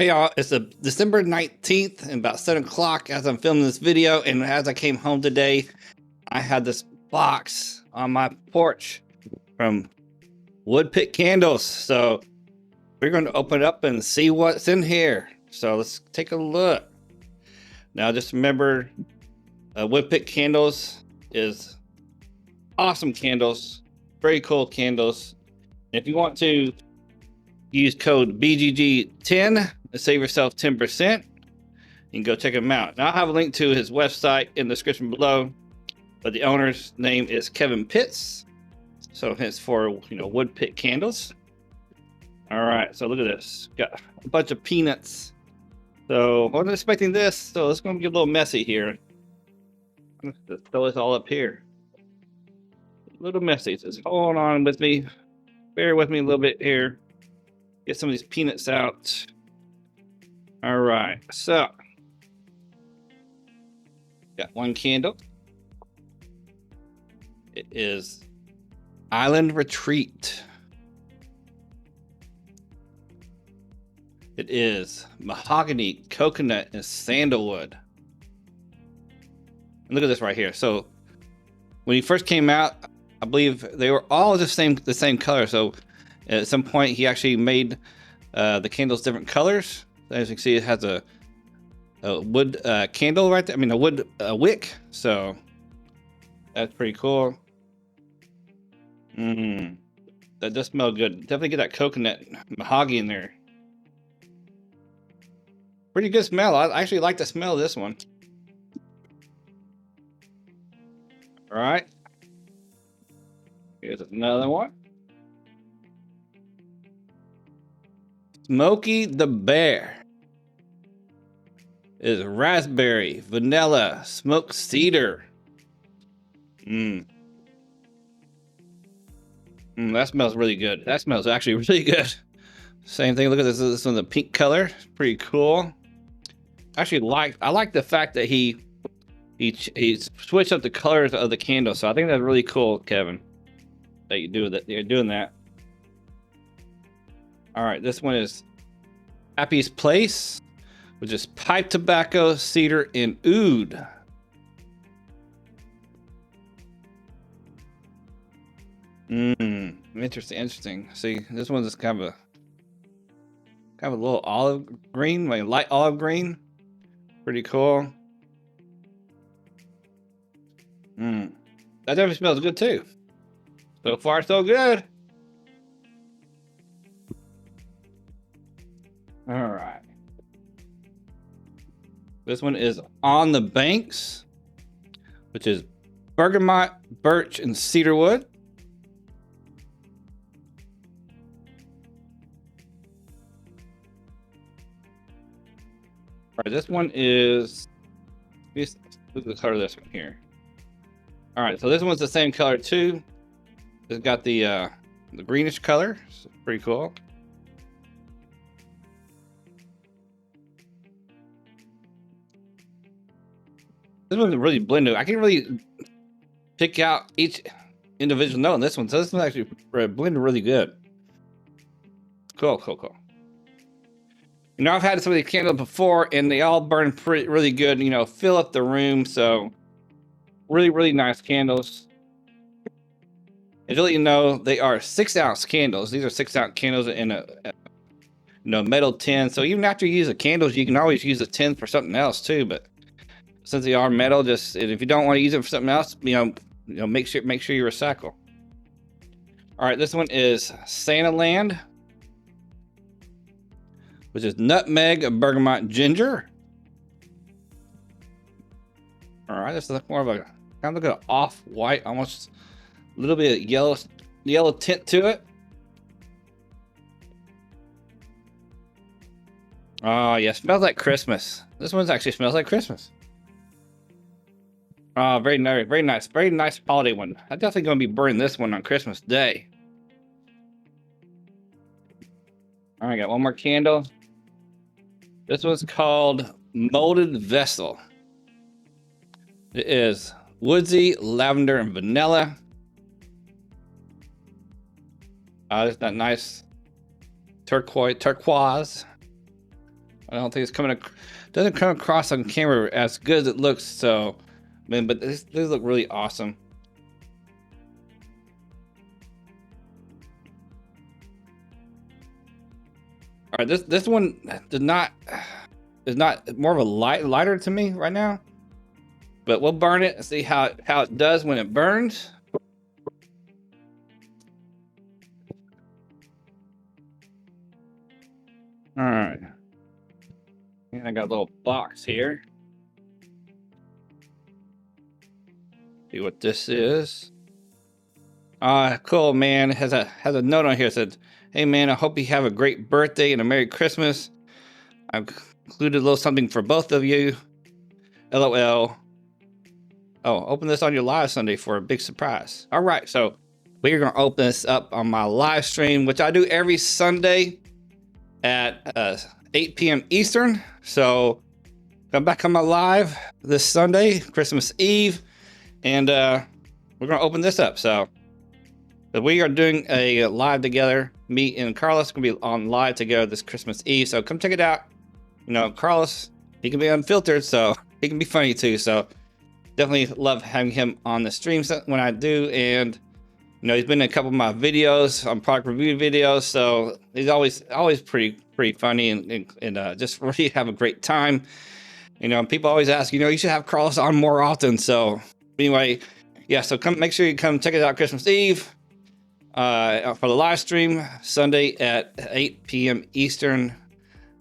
Hey y'all, it's a December 19th and about 7 o'clock as I'm filming this video, and as I came home today, I had this box on my porch from WoodPitt Candles. So we're going to open it up and see what's in here. So let's take a look. Now just remember, WoodPitt Candles is awesome candles, very cool candles. If you want to use code BGG10 to save yourself 10%. You can go check him out. Now I'll have a link to his website in the description below, but the owner's name is Kevin Pitts. So hence for, WoodPitt Candles. All right, so look at this. Got a bunch of peanuts. So I wasn't expecting this, so it's going to get a little messy here. I'm going to throw this all up here. A little messy. Just hold on with me. Bear with me a little bit here. Get some of these peanuts out. All right, so got one candle. It is Island Retreat. It is mahogany, coconut, and sandalwood. And look at this right here. So when he first came out, I believe they were all the same color. So at some point, he actually made the candles different colors. As you can see, it has a wood candle right there. I mean, a wood wick. So that's pretty cool. That does smell good. Definitely get that coconut mahogany in there. Pretty good smell. I actually like the smell of this one. All right. Here's another one. Smokey the Bear is raspberry, vanilla, smoked cedar. That smells really good. That smells actually really good. Same thing. Look at this. This one's a pink color. Pretty cool. Actually, I like the fact that he switched up the colors of the candle. So I think that's really cool, Kevin, that you're doing that. All right, this one is Happy's Place, which is pipe tobacco, cedar, and oud. Interesting. See, this one's just kind of a little olive green, like light olive green. Pretty cool. That definitely smells good too. So far, so good. All right. This one is On the Banks, which is bergamot, birch, and cedarwood. All right, this one is. Look at the color of this one here. All right, so this one's the same color too. It's got the greenish color. It's pretty cool. This one's really blended. I can really pick out each individual note in this one. So this one's actually blended really good. Cool. I've had some of these candles before, and they all burn really good. Fill up the room. So really nice candles. As you know, they are 6-ounce candles. These are 6-ounce candles in a metal tin. So even after you use the candles, you can always use the tin for something else too. But since they are metal, just if you don't want to use it for something else, make sure you recycle. All right, this one is Santa Land, which is nutmeg, bergamot, ginger. All right, this is more of a kind of like an off-white, almost a little bit of yellow tint to it. Oh yeah, smells like Christmas. This one actually smells like Christmas. Oh, very nice holiday one. I'm definitely going to be burning this one on Christmas Day. All right, got one more candle. This one's called Molded Vessel. It is woodsy, lavender, and vanilla. It's that nice turquoise. I don't think it's doesn't come across on camera as good as it looks. So, man, but these look really awesome. All right, this one is not more of a lighter to me right now, but we'll burn it and see how it does when it burns. All right, and I got a little box here. See what this is. Cool, man. It has a note on here that said, "Hey man, I hope you have a great birthday and a Merry Christmas. I've included a little something for both of you. LOL. Oh, open this on your live Sunday for a big surprise." All right, so we're gonna open this up on my live stream, which I do every Sunday at 8 p.m. Eastern. So come back on my live this Sunday, Christmas Eve, and we're gonna open this up. So we are doing a live together. Me and Carlos are gonna be on live together this Christmas Eve. So come check it out. You know, Carlos, he can be unfiltered, so he can be funny too. So definitely love having him on the streams when I do. And you know, he's been in a couple of my videos, on product review videos. So he's always pretty funny and just really have a great time. You know, people always ask, you know, you should have Carlos on more often. So anyway, yeah. So make sure you come check it out Christmas Eve. For the live stream Sunday at 8 p.m. Eastern,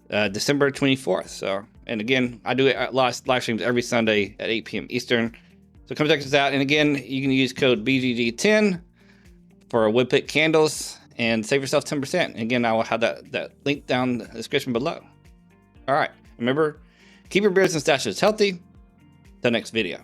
December 24th. So, and again, I do it live streams every Sunday at 8 p.m. Eastern. So come check us out. And again, you can use code BGG10 for WoodPitt Candles and save yourself 10%. Again, I will have that link down in the description below. All right. Remember, keep your beards and stashes healthy. Till next video.